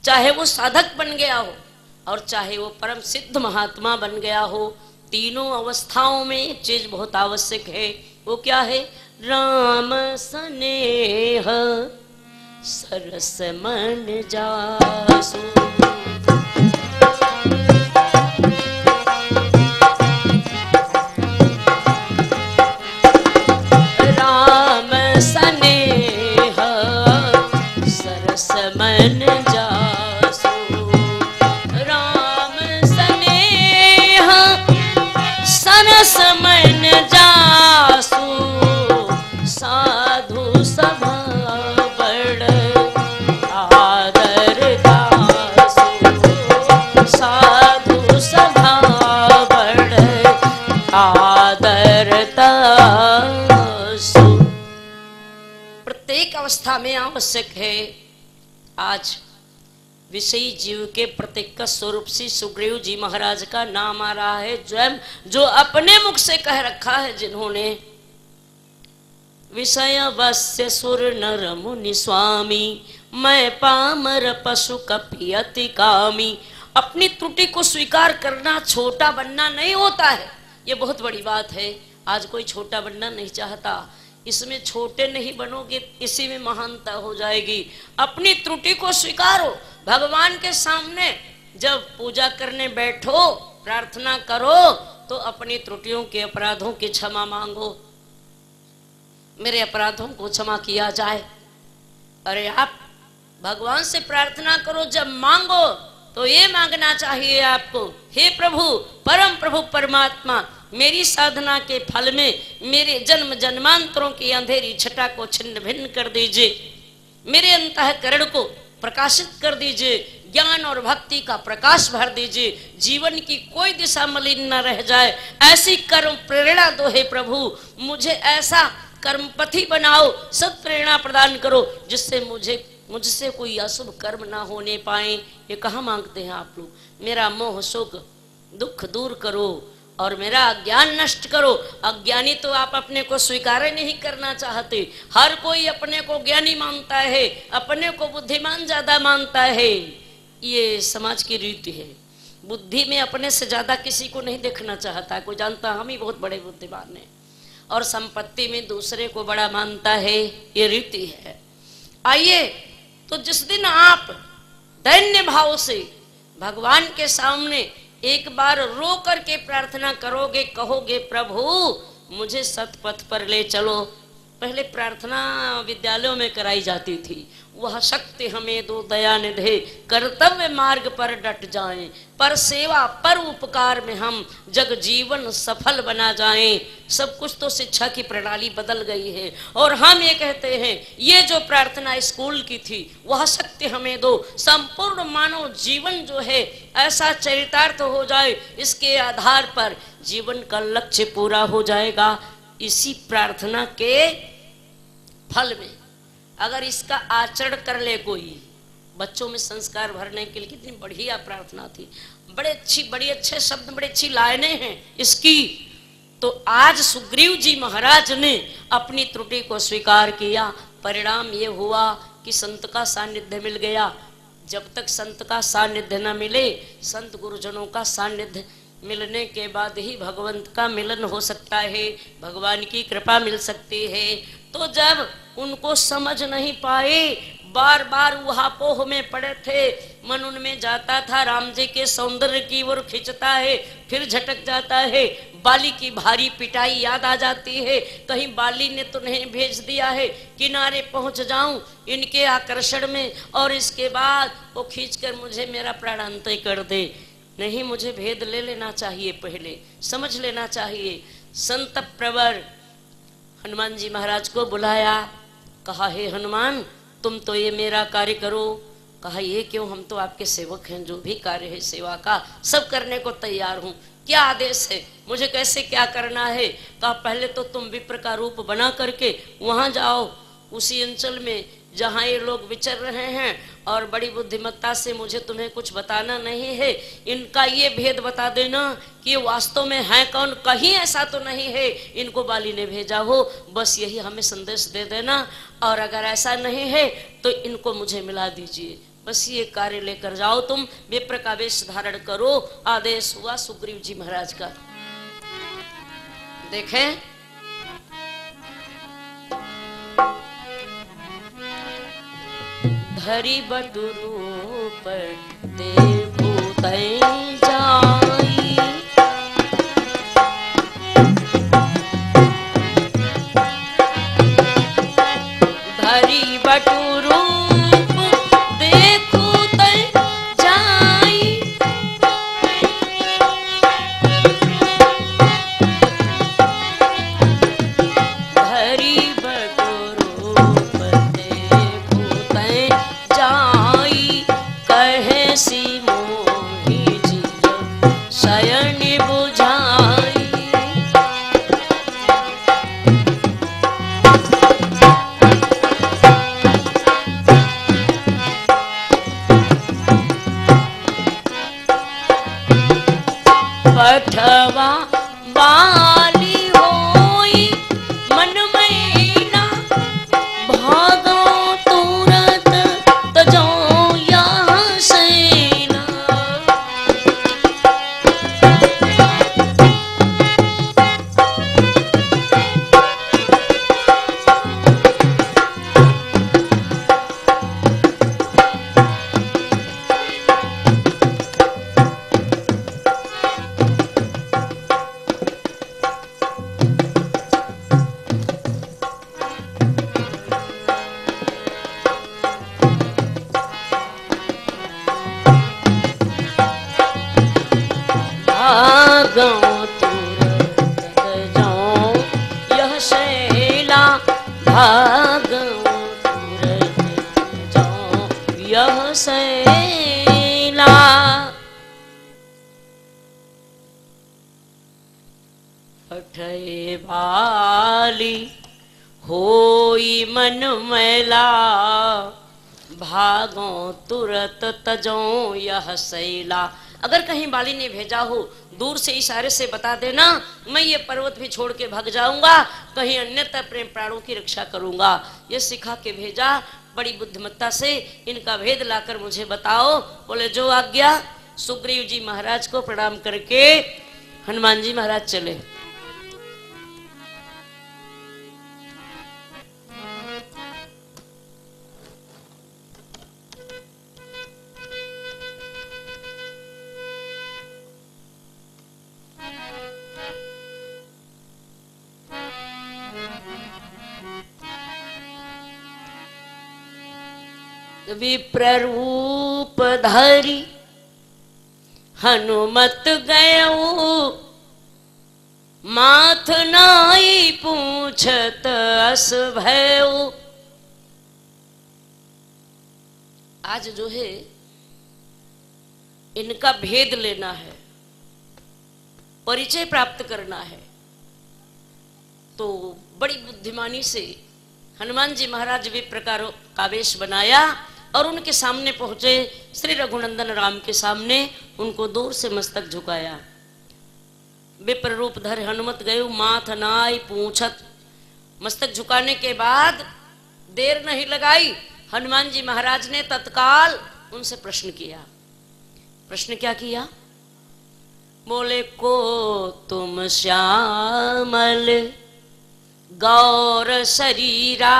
चाहे वो साधक बन गया हो और चाहे वो परम सिद्ध महात्मा बन गया हो, तीनों अवस्थाओं में एक चीज बहुत आवश्यक है। वो क्या है? राम स्नेह सरस मन जासु। राम स्नेह सरस मन जासु। राम स्नेह सरस मन जासु। साधु सभा बड़ आदर दासु। साधु सभा बड़ आदर दासु। प्रत्येक अवस्था में आवश्यक है। आज विषयी जीव के प्रत्येक का स्वरूप श्री सुग्रीव जी महाराज का नाम आ रहा है, स्वयं जो अपने मुख से कह रखा है, जिन्होंने विषय वस्य सुर नर मुनि स्वामी, मैं पामर पशु कपि अति कामी। अपनी त्रुटि को स्वीकार करना छोटा बनना नहीं होता है, ये बहुत बड़ी बात है। आज कोई छोटा बनना नहीं चाहता, इसमें छोटे नहीं बनोगे, इसी में महानता हो जाएगी। अपनी त्रुटि को स्वीकारो। भगवान के सामने जब पूजा करने बैठो, प्रार्थना करो, तो अपनी त्रुटियों के अपराधों की क्षमा मांगो। मेरे अपराधों को क्षमा किया जाए। अरे आप भगवान से प्रार्थना करो, जब मांगो तो ये मांगना चाहिए आपको, हे प्रभु, परम प्रभु परमात्मा, मेरी साधना के फल में मेरे जन्म जन्मांतरों की अंधेरी छटा को छिन्न भिन्न कर दीजिए, मेरे अंतःकरण को प्रकाशित कर दीजिए, ज्ञान और भक्ति का प्रकाश भर दीजिए, जीवन की कोई दिशा मलिन न रह जाए, ऐसी कर्म प्रेरणा दो हे प्रभु, मुझे ऐसा कर्मपथी बनाओ, सत प्रेरणा प्रदान करो, जिससे मुझसे कोई अशुभ कर्म ना होने पाए। ये कहाँ मांगते हैं आप लोग? मेरा मोह शोक दुख दूर करो और मेरा अज्ञान नष्ट करो। अज्ञानी तो आप अपने को स्वीकार नहीं करना चाहते। हर कोई अपने को ज्ञानी मानता है, अपने को बुद्धिमान ज्यादा मानता है। ये समाज की रीति है। बुद्धि में अपने से ज्यादा किसी को नहीं देखना चाहता। कोई जानता हम ही बहुत बड़े बुद्धिमान हैं, और संपत्ति में दूसरे को बड़ा मानता है। ये रीति है। आइए, तो जिस दिन आप दैन्य भाव से भगवान के सामने एक बार रो करके प्रार्थना करोगे, कहोगे प्रभु मुझे सतपथ पर ले चलो। पहले प्रार्थना विद्यालयों में कराई जाती थी, वह शक्ति हमें दो दया निधे, कर्तव्य मार्ग पर डट जाएं, पर सेवा पर उपकार में हम जग जीवन सफल बना जाएं। सब कुछ तो शिक्षा की प्रणाली बदल गई है, और हम ये कहते हैं ये जो प्रार्थना स्कूल की थी वह शक्ति हमें दो। संपूर्ण मानव जीवन जो है ऐसा चरितार्थ हो जाए, इसके आधार पर जीवन का लक्ष्य पूरा हो जाएगा। इसी प्रार्थना के फल में अगर इसका आचरण कर ले कोई, बच्चों में संस्कार भरने के लिए कितनी बढ़िया प्रार्थना थी, बड़े अच्छे शब्द, बड़ी अच्छी लाइनें हैं इसकी। तो आज सुग्रीव जी महाराज ने अपनी त्रुटि को स्वीकार किया। परिणाम ये हुआ कि संत का सानिध्य मिल गया। जब तक संत का सानिध्य न मिले, संत गुरुजनों का सानिध्य मिलने के बाद ही भगवंत का मिलन हो सकता है, भगवान की कृपा मिल सकती है। तो जब उनको समझ नहीं पाए, बार बार उहापोह में पड़े थे, मन उनमें जाता था, राम जी के सौंदर्य की ओर खिंचता है, फिर झटक जाता है, बाली की भारी पिटाई याद आ जाती है, कहीं बाली ने तो नहीं भेज दिया है किनारे पहुंच जाऊं इनके आकर्षण में, और इसके बाद वो खींचकर मुझे मेरा प्राणांत कर दे। नहीं, मुझे भेद ले लेना चाहिए, पहले समझ लेना चाहिए। संत प्रवर हनुमान जी महाराज को बुलाया, कहा हे हनुमान तुम तो ये मेरा कार्य करो। कहा ये क्यों, हम तो आपके सेवक हैं, जो भी कार्य है सेवा का सब करने को तैयार हूँ, क्या आदेश है, मुझे कैसे क्या करना है। कहा पहले तो तुम विप्र का रूप बना करके वहां जाओ, उसी अंचल में जहाँ ये लोग विचर रहे हैं, और बड़ी बुद्धिमत्ता से मुझे तुम्हें कुछ बताना नहीं है, इनका ये भेद बता देना कि वास्तव में है कौन, कहीं ऐसा तो नहीं है इनको बाली ने भेजा हो, बस यही हमें संदेश दे देना, और अगर ऐसा नहीं है तो इनको मुझे मिला दीजिए। बस ये कार्य लेकर जाओ तुम, विप्र का वेश धारण करो। आदेश हुआ सुग्रीव जी महाराज का। देखें धरी बटु रूप देखो तै जाई, धरी बटु रूप देखो तै जाई, धरी बटु रूप देखो तै जाई, कहे सी मोहि जिय शयन बुझाई। पठवा बाली होई मन मैना, भागो तुरत तजो यहाँ सेना। भागो तुरत तजो यह शैला, भागो तुरत तजो यह शैला। पठे बाली होई मन मैला, भागो तुरत तजो यह शैला। अगर कहीं बाली ने भेजा हो, दूर से इशारे से बता देना, मैं ये पर्वत भी छोड़ के भाग जाऊंगा, कहीं अन्यथा प्रेम प्राणों की रक्षा करूंगा। ये सिखा के भेजा बड़ी बुद्धिमत्ता से, इनका भेद लाकर मुझे बताओ। बोले जो आज्ञा। सुग्रीव जी महाराज को प्रणाम करके हनुमान जी महाराज चले। विप्ररूप धरी हनुमत गयो, माथ नाई पूछत अस भयो। आज जो है इनका भेद लेना है, परिचय प्राप्त करना है, तो बड़ी बुद्धिमानी से हनुमान जी महाराज विप्र का वेश बनाया और उनके सामने पहुंचे। श्री रघुनंदन राम के सामने उनको दूर से मस्तक झुकाया। विप्र रूप धर हनुमत गयो, माथ नाई पूछत। मस्तक झुकाने के बाद देर नहीं लगाई, हनुमान जी महाराज ने तत्काल उनसे प्रश्न किया। प्रश्न क्या किया? बोले को तुम श्यामल गौर शरीरा,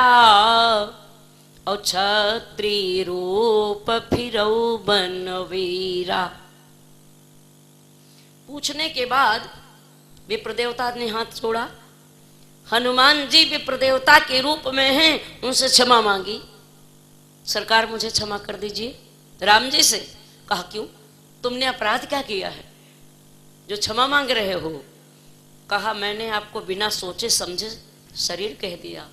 और छत्री रूप फिरौ बनवीरा। पूछने के बाद विप्र देवता ने हाथ जोड़ा। हनुमान जी विप्र देवता के रूप में हैं, उनसे क्षमा मांगी। सरकार मुझे क्षमा कर दीजिए। राम जी से कहा क्यों, तुमने अपराध क्या किया है जो क्षमा मांग रहे हो? कहा मैंने आपको बिना सोचे समझे शरीर कह दिया।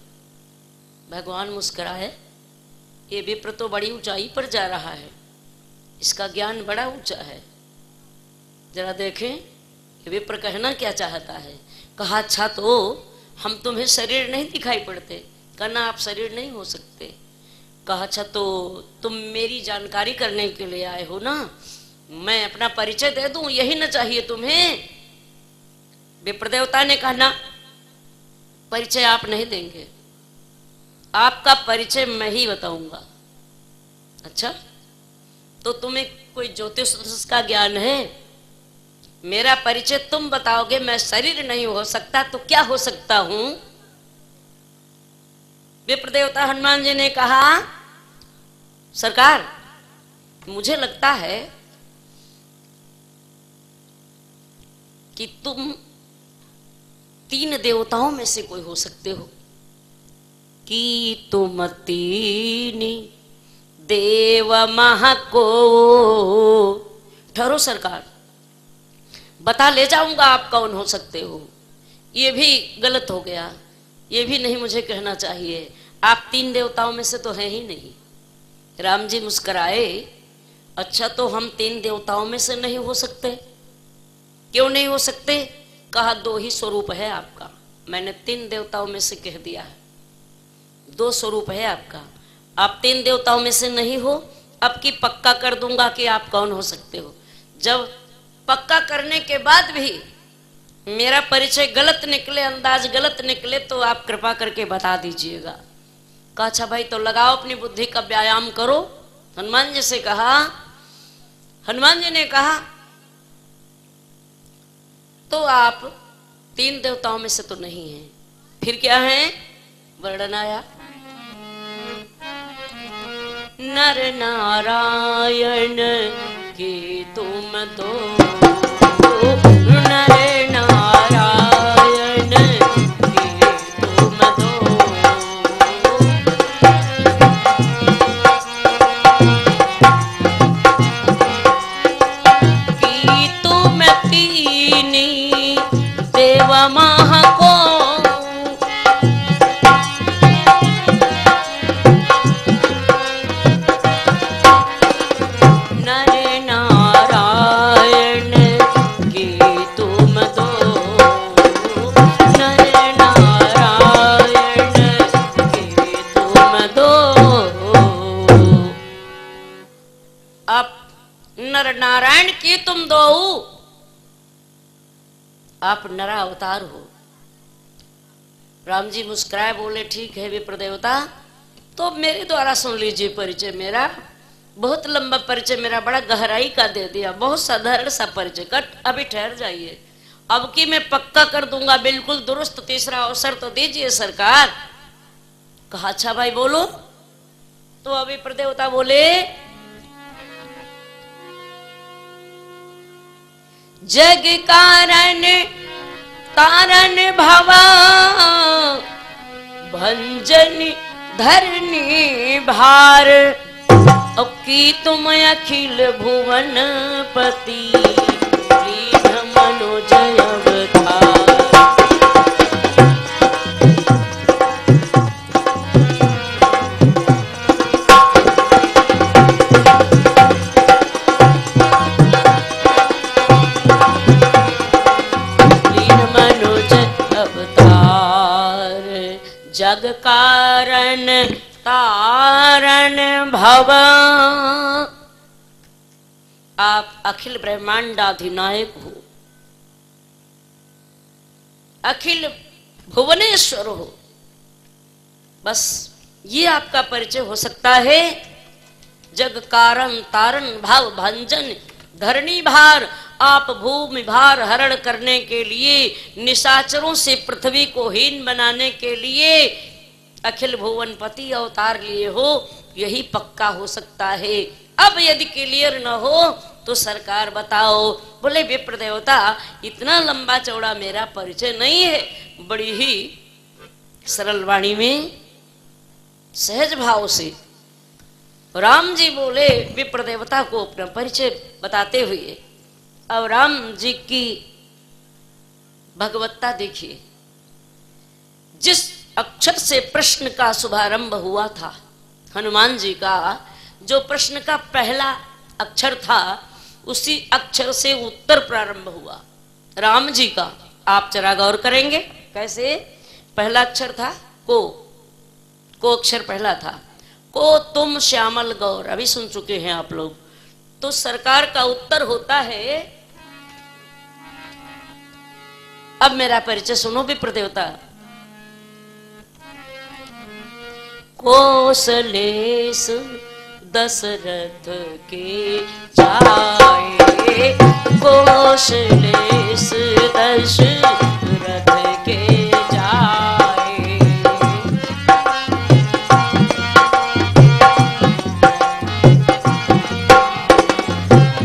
भगवान मुस्कुराए, ये विप्र तो बड़ी ऊंचाई पर जा रहा है, इसका ज्ञान बड़ा ऊंचा है, जरा देखें ये विप्र कहना क्या चाहता है। कहा अच्छा तो हम तुम्हें शरीर नहीं दिखाई पड़ते? कहना आप शरीर नहीं हो सकते। कहा अच्छा तो तुम मेरी जानकारी करने के लिए आए हो ना, मैं अपना परिचय दे दूं, यही ना चाहिए तुम्हें? विप्र देवता ने कहा ना, परिचय आप नहीं देंगे, आपका परिचय मैं ही बताऊंगा। अच्छा तो तुम्हें कोई ज्योतिष का ज्ञान है? मेरा परिचय तुम बताओगे। मैं शरीर नहीं हो सकता तो क्या हो सकता हूं? विप्र देवता हनुमान जी ने कहा, सरकार मुझे लगता है कि तुम 3 देवताओं में से कोई हो सकते हो। कि तुम 3 देव महा को। ठहरो सरकार, बता ले जाऊंगा आप कौन हो सकते हो। ये भी गलत हो गया, ये भी नहीं मुझे कहना चाहिए। आप 3 देवताओं में से तो हैं ही नहीं। राम जी मुस्कुराए, अच्छा तो हम 3 देवताओं में से नहीं हो सकते? क्यों नहीं हो सकते? कहा 2 ही स्वरूप है आपका। मैंने 3 देवताओं में से कह दिया है, 2 स्वरूप है आपका। आप 3 देवताओं में से नहीं हो। अब की पक्का कर दूंगा कि आप कौन हो सकते हो। जब पक्का करने के बाद भी मेरा परिचय गलत निकले, अंदाज गलत निकले, तो आप कृपा करके बता दीजिएगा। कहा अच्छा भाई, तो लगाओ अपनी बुद्धि का व्यायाम करो। हनुमान जी से कहा, हनुमान जी ने कहा तो आप 3 देवताओं में से तो नहीं हैं, फिर क्या है? वर्णन आया, नर नारायण के तुम 2, नर नारायण के तुम 2, कि तुम 3 देव महा को। नर नारायण की तुम 2, आप नरा अवतार हो। राम जी मुस्कुराए, बोले ठीक है विप्र देवता, तो मेरे द्वारा सुन लीजिए परिचय मेरा। बहुत लंबा परिचय मेरा, बड़ा गहराई का दे दिया, बहुत साधारण सा परिचय। कट अभी ठहर जाइए, अब की मैं पक्का कर दूंगा बिल्कुल दुरुस्त। तीसरा अवसर तो दीजिए सरकार। कहा अच्छा भाई बोलो। तो अभी विप्र देवता बोले, जग कारण कारण भवा भंजन धरनी भार। अब की तुम अखिल भुवन पति लीन मनोजय अवतार। जग कारण तारण भव। आप अखिल ब्रह्मांडाधिनायक हो, अखिल भुवनेश्वर हो। बस ये आपका परिचय हो सकता है। जग कारण तारण भाव भंजन धरणी भार। आप भूमि भार हरण करने के लिए, निशाचरों से पृथ्वी को हीन बनाने के लिए अखिल भुवनपति अवतार लिए हो। यही पक्का हो सकता है। अब यदि क्लियर न हो तो सरकार बताओ। बोले विप्र देवता, इतना लंबा चौड़ा मेरा परिचय नहीं है, बड़ी ही सरल वाणी में सहज भाव से राम जी बोले विप्र देवता को अपना परिचय बताते हुए। अब राम जी की भगवत्ता देखिए। जिस अक्षर से प्रश्न का शुभारंभ हुआ था, हनुमान जी का जो प्रश्न का पहला अक्षर था, उसी अक्षर से उत्तर प्रारंभ हुआ राम जी का। आप जरा गौर करेंगे कैसे? पहला अक्षर था को अक्षर पहला था। को तुम श्यामल गौर, अभी सुन चुके हैं आप लोग। तो सरकार का उत्तर होता है, अब मेरा परिचय सुनो विप्र देवता। कौशलेश दशरथ के जाए, कौशलेश दशरथ के जाए।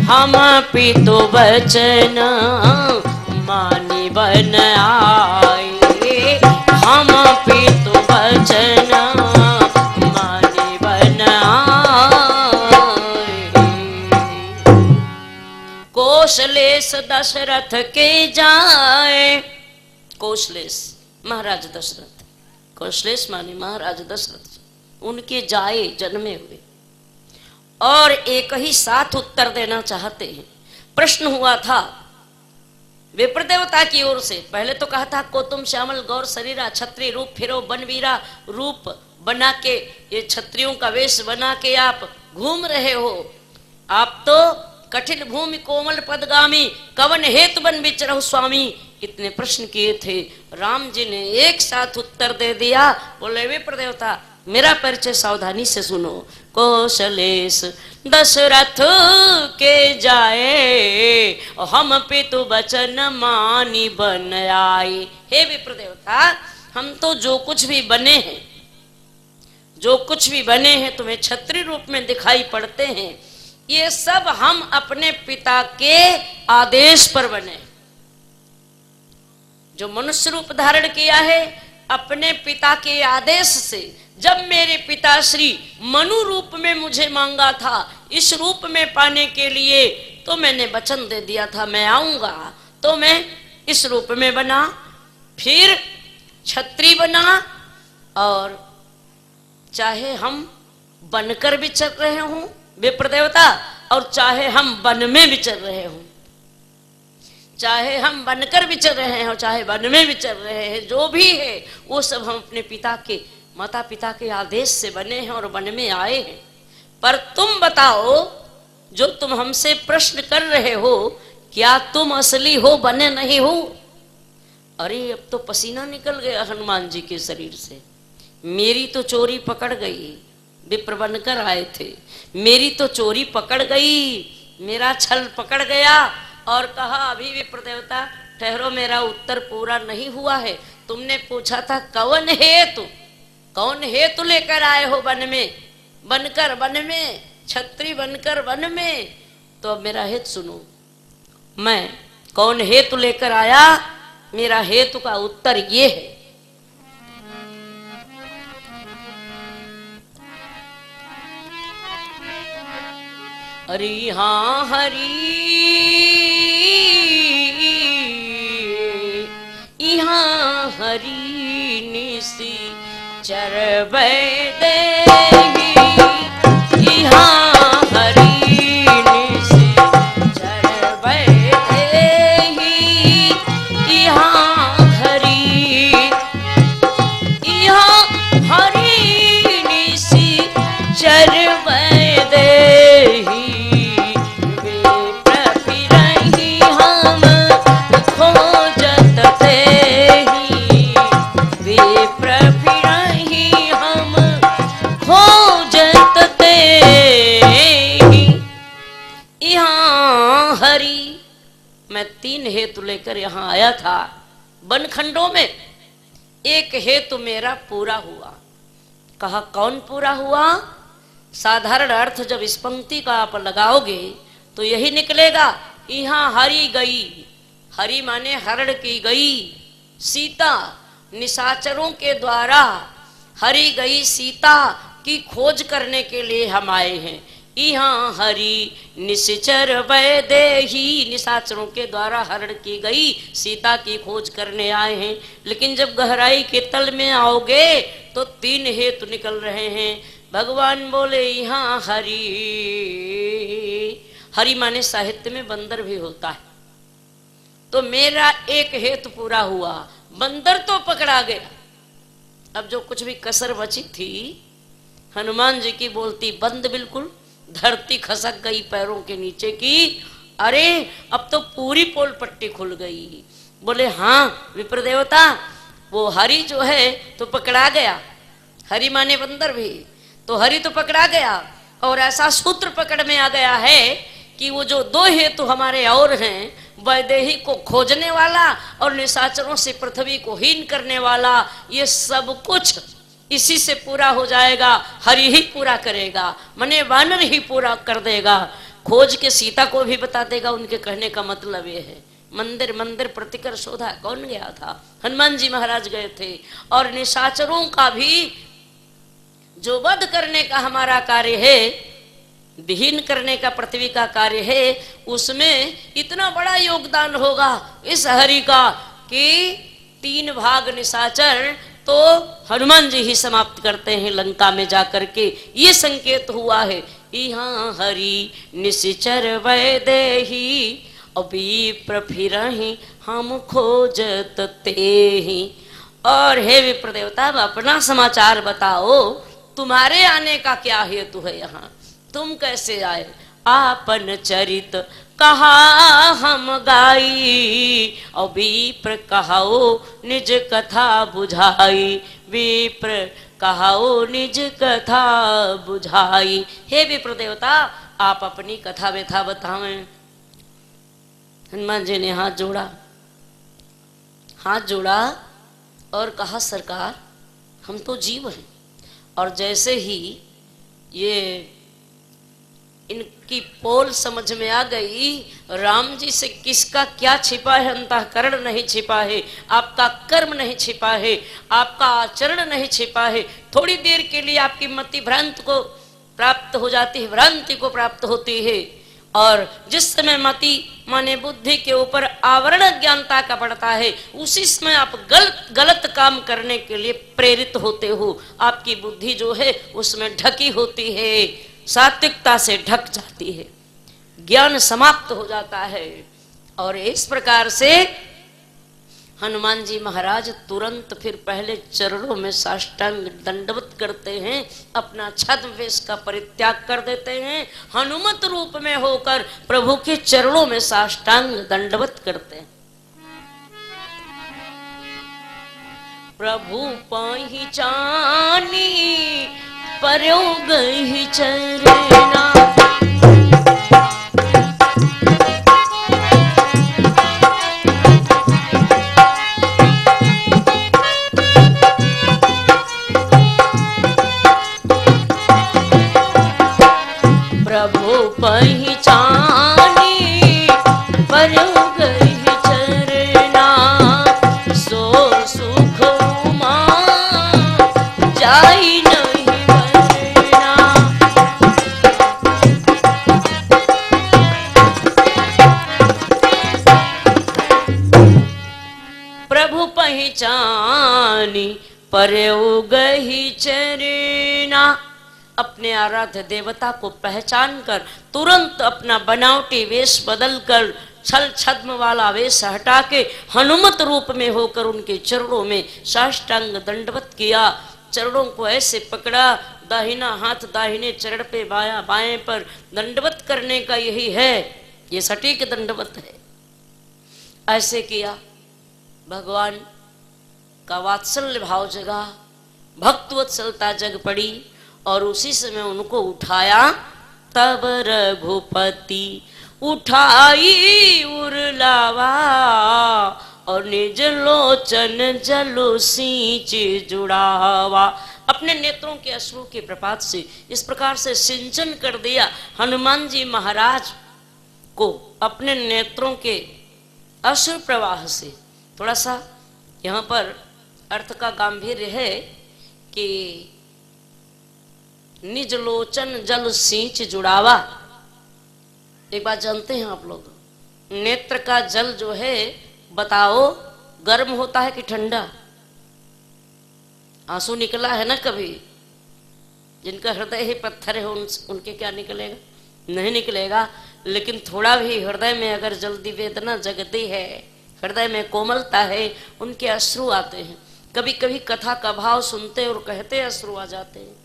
हम पितु वचन मानी बन आए, हम पितु वचन मानी बन आए। कौशलेश दशरथ के जाए, कौशलेश महाराज दशरथ, कौशलेश माने महाराज दशरथ, उनके जाए जन्मे हुए। और एक ही साथ उत्तर देना चाहते हैं। प्रश्न हुआ था विप्र देवता की ओर से। पहले तो कहा था को तुम श्यामल गौर शरीरा क्षत्रिय रूप फिरो बनवीरा, रूप बना के ये क्षत्रियों का वेश बना के आप घूम रहे हो, आप तो कठिन भूमि कोमल पदगामी, कवन हेतु बन विचरहु स्वामी। इतने प्रश्न किए थे। राम जी ने एक साथ उत्तर दे दिया। बोले विप्र देवता मेरा परिचय सावधानी से सुनो। कौशलेश दशरथ के जाए, हम पितु वचन मानी बन आए। हे विप्र देवता, हम तो जो कुछ भी बने हैं, जो कुछ भी बने हैं तुम्हें क्षत्रिय रूप में दिखाई पड़ते हैं, ये सब हम अपने पिता के आदेश पर बने। जो मनुष्य रूप धारण किया है अपने पिता के आदेश से। जब मेरे पिताश्री मनु रूप में मुझे मांगा था, इस रूप में पाने के लिए, तो मैंने वचन दे दिया था मैं आऊंगा, तो मैं इस रूप में बना, फिर छत्री बना। और चाहे हम बनकर विचर रहे हों विप्र देवता, और चाहे हम वन में विचर रहे हों, चाहे हम बनकर विचर रहे हैं और चाहे वन में विचर रहे हैं, जो भी है वो सब हम अपने पिता के, माता पिता के आदेश से बने हैं और वन में आए हैं। पर तुम बताओ, जो तुम हमसे प्रश्न कर रहे हो, क्या तुम असली हो, बने नहीं हो? अरे अब तो पसीना निकल गया हनुमान जी के शरीर से। मेरी तो चोरी पकड़ गई, विप्र बनकर आए थे, मेरी तो चोरी पकड़ गई, मेरा छल पकड़ गया। और कहा अभी विप्र देवता ठहरो, मेरा उत्तर पूरा नहीं हुआ है। तुमने पूछा था कौन है तू, कौन है तू लेकर आए हो वन में, बनकर वन में, छत्री बनकर वन में। तो अब मेरा हेतु सुनो, मैं कौन हेतु लेकर आया, मेरा हेतु का उत्तर ये है। हरि हाँ हरि यहाँ हरि निसी चरबै देहि, यहाँ हरि निसी चरबै देहि, यहाँ हरि निसी चरबै देहि। मैं 3 हेतु लेकर यहाँ आया था बनखंडों में, एक हेतु मेरा पूरा हुआ। कहा कौन पूरा हुआ? साधारण अर्थ जब इस पंक्ति का आप लगाओगे तो यही निकलेगा, यहाँ हरि गई, हरि माने हरण की गई सीता, निशाचरों के द्वारा हरि गई सीता की खोज करने के लिए हम आए हैं। यहाँ हरि निश्चर वैदेही, निशाचरों के द्वारा हरण की गई सीता की खोज करने आए हैं। लेकिन जब गहराई के तल में आओगे तो 3 हेतु निकल रहे हैं। भगवान बोले यहाँ हरि, हरि माने साहित्य में बंदर भी होता है। तो मेरा एक हेतु पूरा हुआ, बंदर तो पकड़ा गया। अब जो कुछ भी कसर बची थी, हनुमान जी की बोलती बंद, बिल्कुल धरती खसक गई पैरों के नीचे की। अरे अब तो पूरी पोल पट्टी खुल गई। बोले हाँ विप्र देवता, वो हरि जो है तो पकड़ा गया, हरि माने बंदर भी, तो हरि तो पकड़ा गया। और ऐसा सूत्र पकड़ में आ गया है कि वो जो दो हेतु हमारे और हैं, वैदेही को खोजने वाला और निशाचरों से पृथ्वी को हीन करने वाला, ये सब कुछ इसी से पूरा हो जाएगा। हरि ही पूरा करेगा, मने वानर ही पूरा कर देगा। खोज के सीता को भी बता देगा। उनके कहने का मतलब ये है, मंदिर मंदिर प्रतिकर शोधा कौन गया था? हनुमान जी महाराज गए थे। और निशाचरों का भी जो वध करने का हमारा कार्य है, विहीन करने का पृथ्वी का कार्य है, उसमें इतना बड़ा योगदान होगा इस हरि का कि 3 भाग निशाचर तो हनुमान जी ही समाप्त करते हैं लंका में जाकर के। ये संकेत हुआ है, यहाँ हरि निश्चर वैदेही अभी फिरहि हम खोजत तेहि। और हे विप्र देवता, अपना समाचार बताओ, तुम्हारे आने का क्या हेतु है यहाँ? तुम कैसे आए? आपन चरित कहा हम गाई, और विप्र कहाओ निज कथा बुझाई। विप्र कहाओ निज कथा बुझाई। हे विप्र देवता, आप अपनी कथा व्यथा बतावें। हनुमान जी ने हाथ जोड़ा और कहा, सरकार हम तो जीव हैं, और जैसे ही ये इनकी पोल समझ में आ गई, राम जी से किसका क्या छिपा है, अंतःकरण नहीं छिपा है, आपका कर्म नहीं छिपा है, आपका आचरण नहीं छिपा है। थोड़ी देर के लिए आपकी मति भ्रांति को प्राप्त हो जाती है, भ्रांति को प्राप्त होती है, और जिस समय मति माने बुद्धि के ऊपर आवरण ज्ञानता का पड़ता है, उसी समय आप गलत काम करने के लिए प्रेरित होते हो। आपकी बुद्धि जो है उसमें ढकी होती है, सात्विकता से ढक जाती है, ज्ञान समाप्त हो जाता है। और इस प्रकार से हनुमान जी महाराज तुरंत फिर पहले चरणों में साष्टांग दंडवत करते हैं, अपना छद्म वेश का परित्याग कर देते हैं, हनुमत रूप में होकर प्रभु के चरणों में साष्टांग दंडवत करते हैं। प्रभु पहिचानी पर्यो गई चरना, प्रभु पहिचानी पर्यो गई चरना, सो सुख उमा जाई नहीं वरना। प्रभु पहिचानी पर्यो गई चरना, अपने आराध्य देवता को पहचान कर तुरंत अपना बनावटी वेश बदलकर छल छद्म वाला वेश हटा के हनुमत रूप में होकर उनके चरणों में साष्टांग दंडवत किया। चरणों को ऐसे पकड़ा, दाहिना हाथ दाहिने चरण पे, बाया बाएं पर दंडवत करने का यही है, ये सटीक दंडवत है। ऐसे किया, भगवान का वात्सल्य भाव जगा, भक्तवत्सलता जग पड़ी, और उसी समय उनको उठाया। तब रघुपति उठाई उरलावा, और निज लोचन जलो सींच जुड़ावा। अपने नेत्रों के अश्रु के प्रपात से इस प्रकार से सिंचन कर दिया हनुमान जी महाराज को अपने नेत्रों के अश्रु प्रवाह से। थोड़ा सा यहाँ पर अर्थ का गांभीर्य है कि निज लोचन जल सींच जुड़ावा। एक बात जानते हैं आप लोग, नेत्र का जल जो है बताओ गर्म होता है कि ठंडा? आंसू निकला है ना कभी? जिनका हृदय ही पत्थर है उनके क्या निकलेगा? नहीं निकलेगा। लेकिन थोड़ा भी हृदय में अगर जल्दी वेदना जगती है, हृदय में कोमलता है, उनके अश्रु आते हैं। कभी कभी कथा का भाव सुनते और कहते अश्रु आ जाते हैं।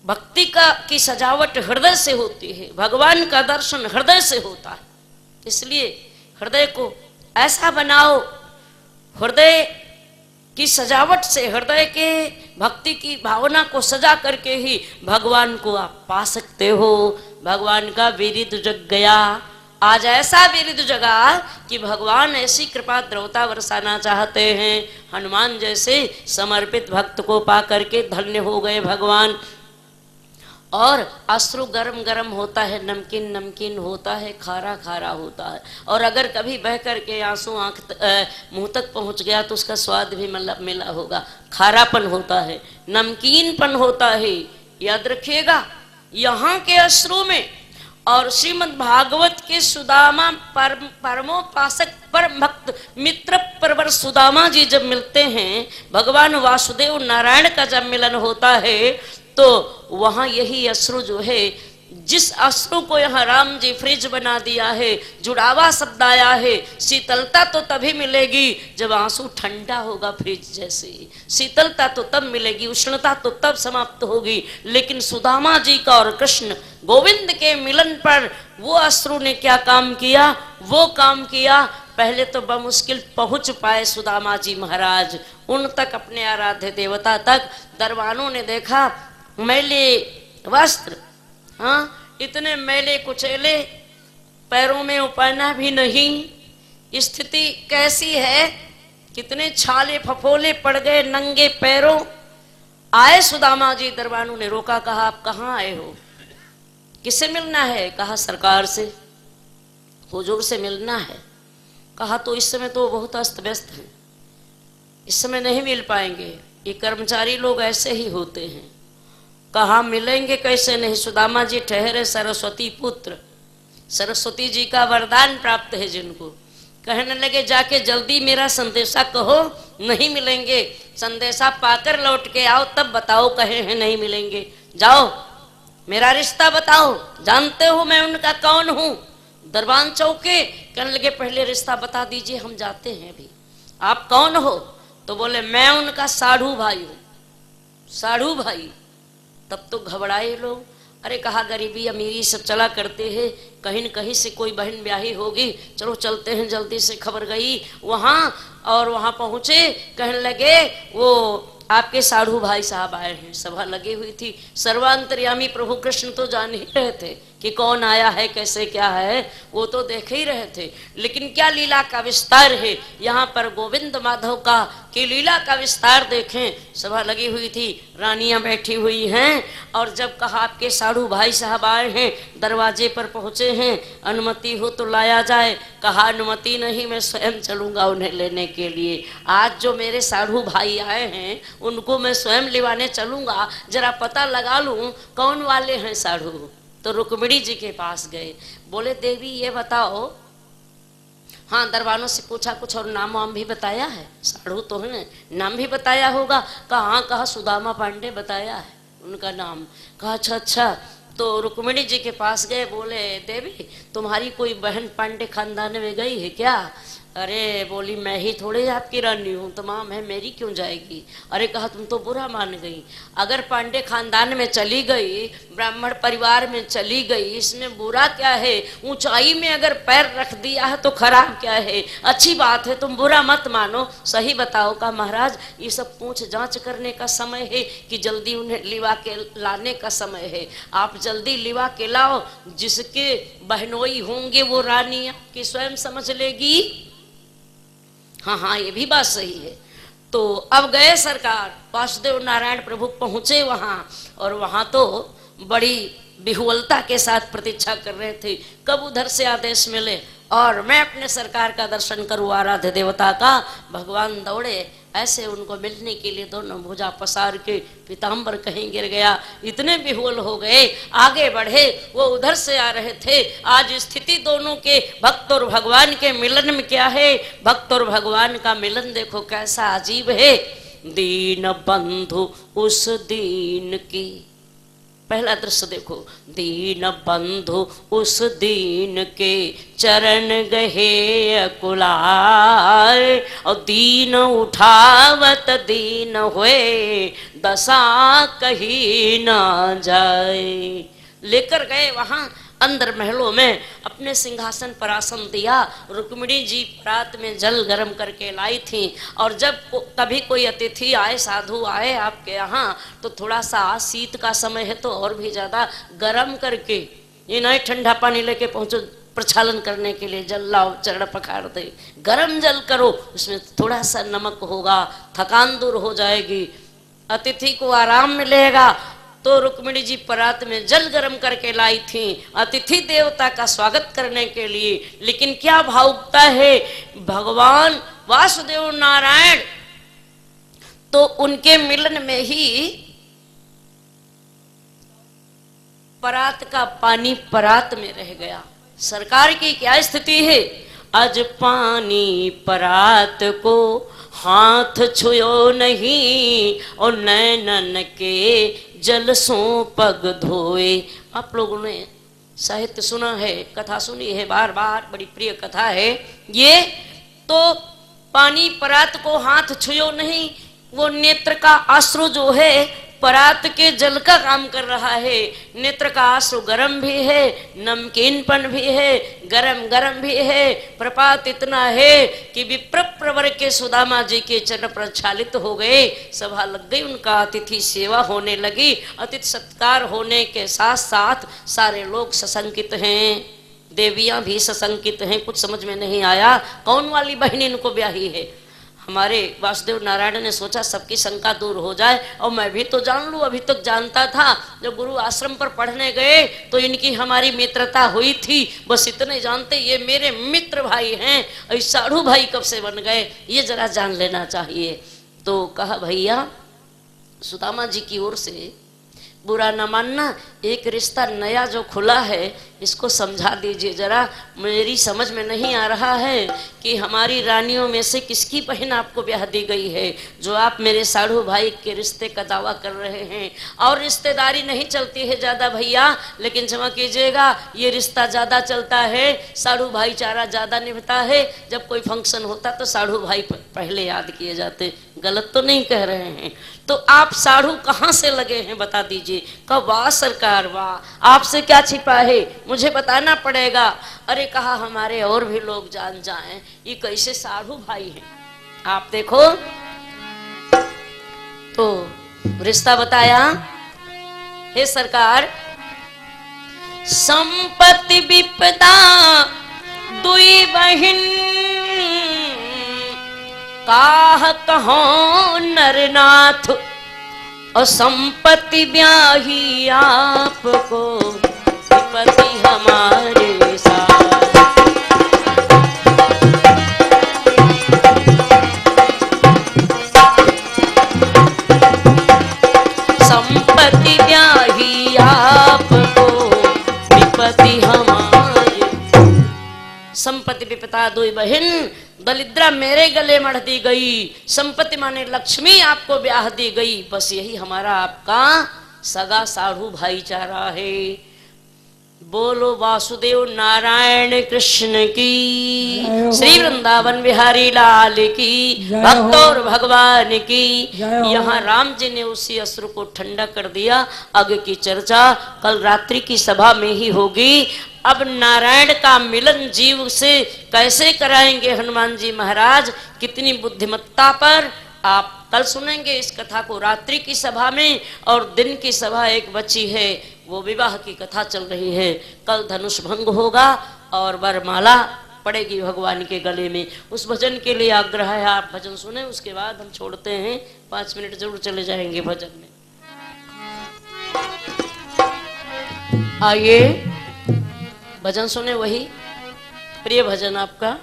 भक्ति की सजावट हृदय से होती है, भगवान का दर्शन हृदय से होता है। इसलिए हृदय को ऐसा बनाओ, हृदय कि सजावट से, हृदय के भक्ति की भावना को सजा करके ही भगवान को आप पा सकते हो। भगवान का विरिध जग गया। आज ऐसा विरिध जगा कि भगवान ऐसी कृपा द्रवता बरसाना चाहते हैं। हनुमान जैसे समर्पित भक्त को पा करके धन्य हो गए भगवान। और अश्रु गरम गरम होता है, नमकीन नमकीन होता है, खारा खारा होता है। और अगर कभी बह करके आंसू मुंह तक पहुंच गया तो उसका स्वाद भी मिला होगा। खारापन होता है, नमकीनपन होता है। याद रखिएगा, यहाँ के अश्रु में और श्रीमद् भागवत के सुदामा परमोपासक परम भक्त मित्र परवर सुदामा जी जब मिलते हैं, भगवान वासुदेव नारायण का जब मिलन होता है, तो वहां यही अश्रु जो है, जिस अश्रु को यहाँ राम जी फ्रिज बना दिया है, जुड़ावा शब्द आया है। शीतलता तो तभी मिलेगी जब आंसू ठंडा होगा फ्रिज जैसे। शीतलता तो तब मिलेगी, उष्णता तो तब समाप्त होगी। लेकिन सुदामा जी का और कृष्ण गोविंद के मिलन पर वो अश्रु ने क्या काम किया, वो काम किया। पहले तो बमुश्किल पहुंच पाए सुदामा जी महाराज उन तक, अपने आराध्य देवता तक। दरबानों ने देखा मैले वस्त्र, हाँ, इतने मैले कुचेले, पैरों में उपना भी नहीं, स्थिति कैसी है, कितने छाले फफोले पड़ गए नंगे पैरों। आए सुदामा जी, दरबानों ने रोका, कहा आप कहाँ आए हो, किससे मिलना है? कहा सरकार से, हुजूर से मिलना है। कहा तो इस समय तो बहुत अस्त व्यस्त हैं, इस समय नहीं मिल पाएंगे, ये कर्मचारी लोग ऐसे ही होते हैं। कहा मिलेंगे कैसे नहीं? सुदामा जी ठहरे, सरस्वती पुत्र, सरस्वती जी का वरदान प्राप्त है जिनको। कहने लगे जाके जल्दी मेरा संदेशा कहो, नहीं मिलेंगे, संदेशा पाकर लौट के आओ, तब बताओ कहे हैं नहीं मिलेंगे। जाओ मेरा रिश्ता बताओ, जानते हो मैं उनका कौन हूं। दरबान चौके कहने लगे पहले रिश्ता बता दीजिए, हम जाते हैं अभी। आप कौन हो? तो बोले मैं उनका साढ़ू भाई हूं। साढ़ू भाई? तब तो घबराए लोग। अरे कहा गरीबी अमीरी सब चला करते हैं, कहीं न कहीं से कोई बहन ब्याही होगी, चलो चलते हैं। जल्दी से खबर गई वहां, और वहां पहुंचे, कहने लगे वो आपके साढ़ू भाई साहब आए हैं। सभा लगी हुई थी, सर्वांतर्यामी प्रभु कृष्ण तो जान ही रहे थे कि कौन आया है, कैसे क्या है, वो तो देख ही रहे थे। लेकिन क्या लीला का विस्तार है यहाँ पर गोविंद माधव का, कि लीला का विस्तार देखें। सभा लगी हुई थी, रानियां बैठी हुई हैं, और जब कहा आपके साढ़ू भाई साहब आए हैं, दरवाजे पर पहुंचे हैं, अनुमति हो तो लाया जाए। कहा अनुमति नहीं, मैं स्वयं चलूंगा उन्हें लेने के लिए। आज जो मेरे साढ़ू भाई आए हैं उनको मैं स्वयं लिवाने चलूंगा, जरा पता लगा लूं कौन वाले हैं साढ़ू। तो रुक्मिणी जी के पास गए, बोले देवी ये बताओ, हाँ दरबानों से पूछा कुछ और नाम वाम भी बताया है? साढ़ू तो है, नाम भी बताया होगा? कहा हाँ, कहा सुदामा पांडे बताया है उनका नाम। कहा अच्छा अच्छा। तो रुक्मिणी जी के पास गए, बोले देवी तुम्हारी कोई बहन पांडे खानदान में गई है क्या? अरे बोली मैं ही थोड़े आपकी रानी हूँ, तमाम है, मेरी क्यों जाएगी? अरे कहा तुम तो बुरा मान गई, अगर पांडे खानदान में चली गई, ब्राह्मण परिवार में चली गई, इसमें बुरा क्या है? ऊंचाई में अगर पैर रख दिया है तो खराब क्या है? अच्छी बात है, तुम बुरा मत मानो, सही बताओ। का महाराज ये सब पूछ जांच करने का समय है कि जल्दी उन्हें लिवा के लाने का समय है? आप जल्दी लिवा के लाओ, जिसके बहनोई होंगे वो रानी आपकी स्वयं समझ लेगी। हाँ हाँ ये भी बात सही है। तो अब गए सरकार, वासुदेव नारायण प्रभु पहुंचे वहां, और वहां तो बड़ी बिहुलता के साथ प्रतीक्षा कर रहे थे कब उधर से आदेश मिले और मैं अपने सरकार का दर्शन करूं, आराध्य देवता का। भगवान दौड़े ऐसे उनको मिलने के लिए, दोनों भुजा पसार के, पीताम्बर कहीं गिर गया, इतने बिहुल हो गए, आगे बढ़े। वो उधर से आ रहे थे। आज स्थिति दोनों के, भक्त और भगवान के मिलन में क्या है? भक्त और भगवान का मिलन देखो कैसा अजीब है। दीन बंधु उस दीन की, पहला दृश्य देखो, दीन बंधु उस दीन के चरण गहे अकुलाए, और दीन उठावत दीन हुए, दशा कही ना जाए। लेकर गए वहां अंदर महलों में अपने सिंहासन पर आसन दिया। रुक्मिणी जी परात में जल गर्म करके लाई थी, और जब कभी कोई अतिथि आए, साधु आए आपके यहाँ, तो थोड़ा सा शीत का समय है तो और भी ज्यादा गर्म करके, ये नहीं ठंडा पानी लेके पहुंचो प्रक्षालन करने के लिए, जल लाओ चरण पखाड़ दे, गर्म जल करो, उसमें थोड़ा सा नमक होगा, थकान दूर हो जाएगी, अतिथि को आराम मिलेगा। तो रुक्मिणी जी परात में जल गर्म करके लाई थी अतिथि देवता का स्वागत करने के लिए। लेकिन क्या भाव उगता है, भगवान वासुदेव नारायण तो उनके मिलन में ही परात का पानी परात में रह गया। सरकार की क्या स्थिति है, आज पानी परात को हाथ छुयो नहीं, और नैनन के जल सो पग धोए। आप लोगों ने साहित्य सुना है, कथा सुनी है बार बार, बड़ी प्रिय कथा है ये। तो पानी परात को हाथ छुयो नहीं, वो नेत्र का आश्रु जो है परात के जल का काम कर रहा है। नेत्र का आंसू गरम भी है, नमकीनपन भी है, गरम गरम भी है। प्रपात इतना है कि विप्र प्रवर के सुदामा जी के चरण प्रक्षालित हो गए, सभा लग गई, उनका अतिथि सेवा होने लगी। अतिथि सत्कार होने के साथ साथ सारे लोग सशंकित हैं, देवियां भी सशंकित हैं। कुछ समझ में नहीं आया कौन वाली बहन इनको ब्याही है। हमारे वासुदेव नारायण ने सोचा सबकी शंका दूर हो जाए, और मैं भी तो जान लूं। अभी तक जानता था, जब गुरु आश्रम पर पढ़ने गए तो इनकी हमारी मित्रता हुई थी, बस इतने जानते ये मेरे मित्र भाई हैं। और साधु भाई कब से बन गए ये जरा जान लेना चाहिए। तो कहा भैया सुदामा जी की ओर से बुरा न मानना, एक रिश्ता नया जो खुला है इसको समझा दीजिए जरा, मेरी समझ में नहीं आ रहा है कि हमारी रानियों में से किसकी बहन आपको ब्याह दी गई है, जो आप मेरे साधु भाई के रिश्ते का दावा कर रहे हैं। और रिश्तेदारी नहीं चलती है ज़्यादा भैया, लेकिन क्षमा कीजिएगा ये रिश्ता ज़्यादा चलता है, साधु भाईचारा ज़्यादा निभता है। जब कोई फंक्शन होता तो साधु भाई पहले याद किए जाते। गलत तो नहीं कह रहे हैं। तो आप साधु कहाँ से लगे हैं बता दीजिए। कहा वाह सरकार वाह, आपसे क्या छिपा है, मुझे बताना पड़ेगा। अरे कहा हमारे और भी लोग जान जाएं ये कैसे साधु भाई हैं। आप देखो तो रिश्ता बताया। हे सरकार, संपत्ति विपदा दुई बहिन, काह कहो नरनाथ, और संपत्ति ब्याही आपको, विपत्ति हमारे साथ। संपत्ति ब्याही आपको, विपत्ति हमारे। संपत्ति विपदा दुई बहन, दलिद्रा मेरे गले मढ़ दी गई, संपत्ति माने लक्ष्मी आपको ब्याह दी गई। बस यही हमारा आपका सगा साधु भाईचारा है। बोलो वासुदेव नारायण कृष्ण की, श्री वृंदावन बिहारी लाल की, भक्तों भगवान की। यहाँ राम जी ने उसी अश्रु को ठंडा कर दिया। आगे की चर्चा कल रात्रि की सभा में ही होगी। अब नारायण का मिलन जीव से कैसे कराएंगे हनुमान जी महाराज, कितनी बुद्धिमत्ता पर, आप कल सुनेंगे इस कथा को रात्रि की सभा में। और दिन की सभा एक बची है, वो विवाह की कथा चल रही है। कल धनुष भंग होगा और वरमाला पड़ेगी भगवान के गले में। उस भजन के लिए आग्रह है, आप भजन सुने, उसके बाद हम छोड़ते हैं। 5 मिनट जरूर चले जाएंगे भजन में। आइए भजन सुने, वही प्रिय भजन आपका।